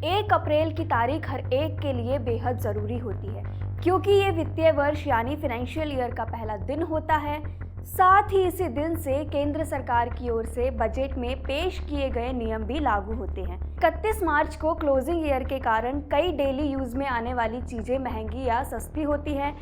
1 अप्रैल की तारीख हर एक के लिए बेहद ज़रूरी होती है क्योंकि ये वित्तीय वर्ष यानी फाइनेंशियल ईयर का पहला दिन होता है। साथ ही इसी दिन से केंद्र सरकार की ओर से बजट में पेश किए गए नियम भी लागू होते हैं। 31 मार्च को क्लोजिंग ईयर के कारण कई डेली यूज में आने वाली चीज़ें महंगी या सस्ती होती हैं।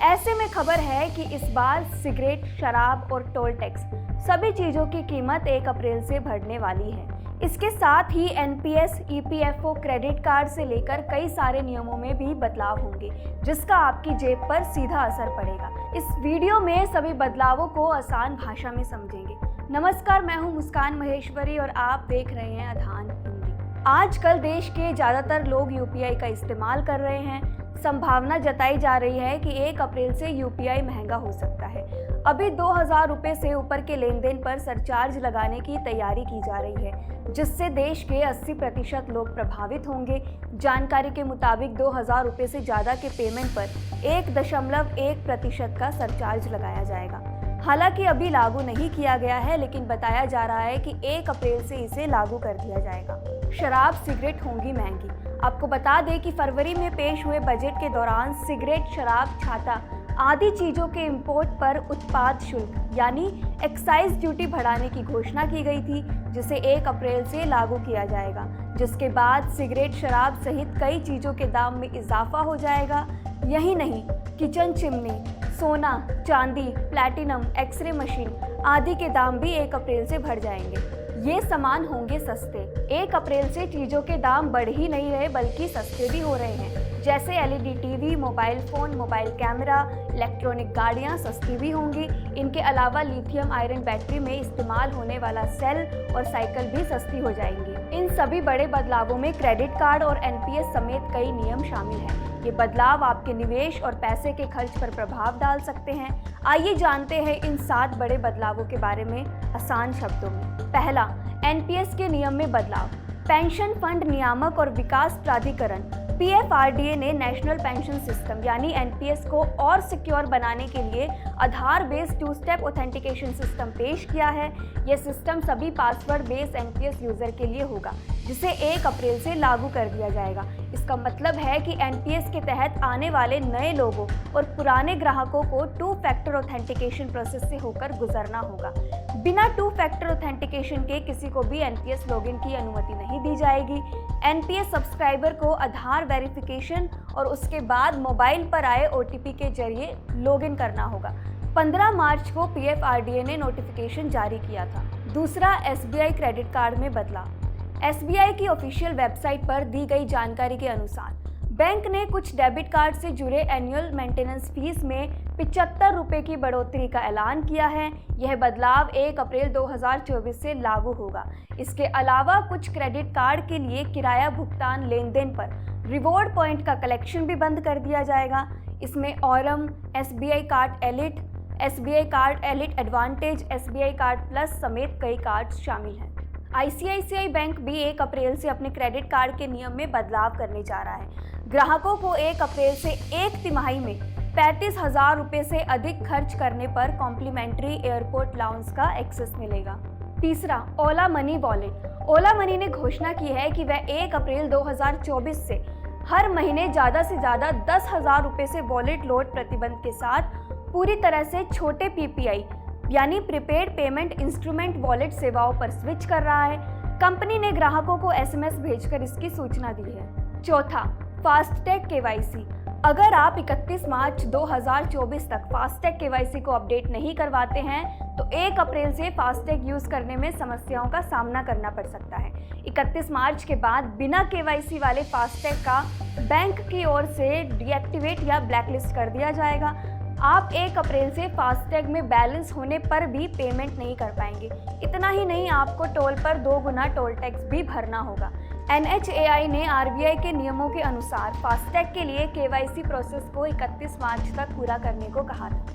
ऐसे में खबर है कि इस बार सिगरेट, शराब और टोल टैक्स सभी चीज़ों की कीमत 1 अप्रैल से बढ़ने वाली है। इसके साथ ही एनपीएस, ईपीएफओ, क्रेडिट कार्ड से लेकर कई सारे नियमों में भी बदलाव होंगे जिसका आपकी जेब पर सीधा असर पड़ेगा। इस वीडियो में सभी बदलावों को आसान भाषा में समझेंगे। नमस्कार, मैं हूं मुस्कान महेश्वरी और आप देख रहे हैं अधान हिंदी। आजकल देश के ज़्यादातर लोग यूपीआई का इस्तेमाल कर रहे हैं। संभावना जताई जा रही है कि 1 अप्रैल से यूपीआई महंगा हो सकता है। अभी 2000 रुपये से ऊपर के लेन देन पर सरचार्ज लगाने की तैयारी की जा रही है जिससे देश के 80% लोग प्रभावित होंगे। जानकारी के मुताबिक 2000 रुपये से ज़्यादा के पेमेंट पर 1.1% का सरचार्ज लगाया जाएगा। हालांकि अभी लागू नहीं किया गया है, लेकिन बताया जा रहा है कि 1 अप्रैल से इसे लागू कर दिया जाएगा। शराब, सिगरेट होंगी महंगी। आपको बता दें कि फरवरी में पेश हुए बजट के दौरान सिगरेट, शराब, छाता आदि चीज़ों के इंपोर्ट पर उत्पाद शुल्क यानी एक्साइज ड्यूटी बढ़ाने की घोषणा की गई थी जिसे 1 अप्रैल से लागू किया जाएगा, जिसके बाद सिगरेट, शराब सहित कई चीज़ों के दाम में इजाफा हो जाएगा। यही नहीं, किचन चिमनी, सोना, चांदी, प्लैटिनम, एक्सरे मशीन आदि के दाम भी 1 अप्रैल से बढ़ जाएंगे। ये सामान होंगे सस्ते। 1 अप्रैल से चीज़ों के दाम बढ़ ही नहीं रहे बल्कि सस्ते भी हो रहे हैं, जैसे LED TV, mobile phone, mobile camera, electronic गाड़ियाँ सस्ती भी होंगी। इनके अलावा लिथियम आयरन बैटरी में इस्तेमाल होने वाला सेल और साइकिल भी सस्ती हो जाएंगी। इन सभी बड़े बदलावों में क्रेडिट कार्ड और एनपीएस समेत कई नियम शामिल हैं। ये बदलाव आपके निवेश और पैसे के खर्च पर प्रभाव डाल सकते हैं। आइए जानते हैं इन 7 बड़े बदलावों के बारे में आसान शब्दों में। पहला, एनपीएस के नियम में बदलाव। पेंशन फंड नियामक और विकास प्राधिकरण पीएफआरडीए ने नेशनल पेंशन सिस्टम यानी एनपीएस को और सिक्योर बनाने के लिए आधार बेस्ड 2 स्टेप ऑथेंटिकेशन सिस्टम पेश किया है। यह सिस्टम सभी पासवर्ड बेस्ड एनपीएस यूजर के लिए होगा जिसे 1 अप्रैल से लागू कर दिया जाएगा। इसका मतलब है कि एनपीएस के तहत आने वाले नए लोगों और पुराने ग्राहकों को 2 फैक्टर ऑथेंटिकेशन प्रोसेस से होकर गुजरना होगा। बिना 2 फैक्टर ऑथेंटिकेशन के किसी को भी एनपीएस लॉगिन की अनुमति नहीं दी जाएगी। एनपीएस सब्सक्राइबर को आधार वेरिफिकेशन और उसके बाद मोबाइल पर आए ओटीपी के जरिए लॉगिन करना होगा। 15 मार्च को पीएफआरडीए ने नोटिफिकेशन जारी किया था। दूसरा, एसबीआई क्रेडिट कार्ड में बदलाव। एसबीआई की ऑफिशियल वेबसाइट पर दी गई जानकारी के अनुसार बैंक ने कुछ डेबिट कार्ड से जुड़े एनुअल मेंटेनेंस फीस में 75 रुपये की बढ़ोतरी का ऐलान किया है। यह बदलाव 1 अप्रैल 2024 से लागू होगा। इसके अलावा कुछ क्रेडिट कार्ड के लिए किराया भुगतान लेन देन पर रिवॉर्ड पॉइंट का कलेक्शन भी बंद कर दिया जाएगा। इसमें Aurum, SBI card elite, SBI card elite advantage, SBI card plus समेत कई कार्ड्स शामिल हैं। आईसीआईसीआई बैंक भी 1 अप्रैल से अपने क्रेडिट कार्ड के नियम में बदलाव करने जा रहा है। ग्राहकों को 1 अप्रैल से 1 तिमाही में 35,000 रुपये से अधिक खर्च करने पर कॉम्प्लीमेंट्री एयरपोर्ट लाउंज का एक्सेस मिलेगा। तीसरा, ओला मनी वॉलेट। ओला मनी ने घोषणा की है कि वह 1 अप्रैल 2024 से हर महीने ज़्यादा से ज़्यादा 10,000 रुपये से वॉलेट लोड प्रतिबंध के साथ पूरी तरह से छोटे पीपीआई यानी प्रीपेड पेमेंट इंस्ट्रूमेंट वॉलेट सेवाओं पर स्विच कर रहा है। कंपनी ने ग्राहकों को एसएमएस भेजकर इसकी सूचना दी है। चौथा, फास्टैग केवाईसी। अगर आप 31 मार्च 2024 तक फास्टैग केवाईसी को अपडेट नहीं करवाते हैं तो 1 अप्रैल से फास्टैग यूज करने में समस्याओं का सामना करना पड़ सकता है। 31 मार्च के बाद बिना केवाईसी वाले फास्टैग का बैंक की ओर से डीएक्टिवेट या ब्लैकलिस्ट कर दिया जाएगा। आप 1 अप्रैल से फास्टैग में बैलेंस होने पर भी पेमेंट नहीं कर पाएंगे। इतना ही नहीं, आपको टोल पर 2 गुना टोल टैक्स भी भरना होगा। एनएचएआई ने आरबीआई के नियमों के अनुसार फास्टैग के लिए केवाईसी प्रोसेस को 31 मार्च तक पूरा करने को कहा था।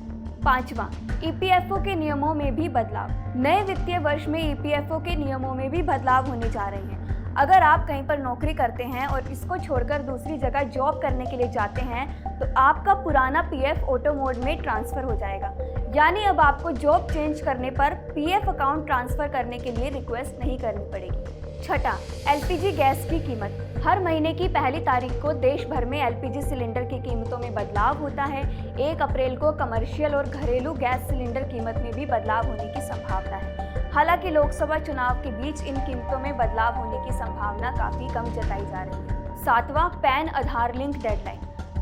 पांचवा, ईपीएफओ के नियमों में भी बदलाव। नए वित्तीय वर्ष में ईपीएफओ के नियमों में भी बदलाव होने जा रहे हैं। अगर आप कहीं पर नौकरी करते हैं और इसको छोड़कर दूसरी जगह जॉब करने के लिए जाते हैं तो आपका पुराना पीएफ ऑटो मोड में ट्रांसफ़र हो जाएगा। यानी अब आपको जॉब चेंज करने पर पीएफ अकाउंट ट्रांसफ़र करने के लिए रिक्वेस्ट नहीं करनी पड़ेगी। छठा, एलपीजी गैस की कीमत। हर महीने की पहली तारीख को देश भर में एलपीजी सिलेंडर की कीमतों में बदलाव होता है। 1 अप्रैल को कमर्शियल और घरेलू गैस सिलेंडर कीमत में भी बदलाव होने की संभावना है। हालांकि लोकसभा चुनाव के बीच इन कीमतों में बदलाव होने की संभावना काफी कम जताई जा रही है। सातवां, पैन आधार लिंक डेडलाइन।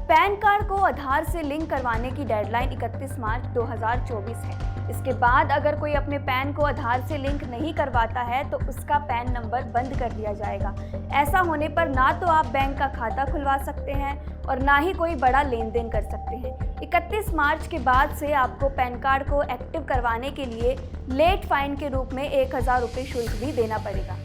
पैन कार्ड को आधार से लिंक करवाने की डेडलाइन 31 मार्च 2024 है। इसके बाद अगर कोई अपने पैन को आधार से लिंक नहीं करवाता है तो उसका पैन नंबर बंद कर दिया जाएगा। ऐसा होने पर ना तो आप बैंक का खाता खुलवा सकते हैं और ना ही कोई बड़ा लेन देन कर सकते हैं। 31 मार्च के बाद से आपको पैन कार्ड को एक्टिव करवाने के लिए लेट फाइन के रूप में 1000 रुपये शुल्क भी देना पड़ेगा।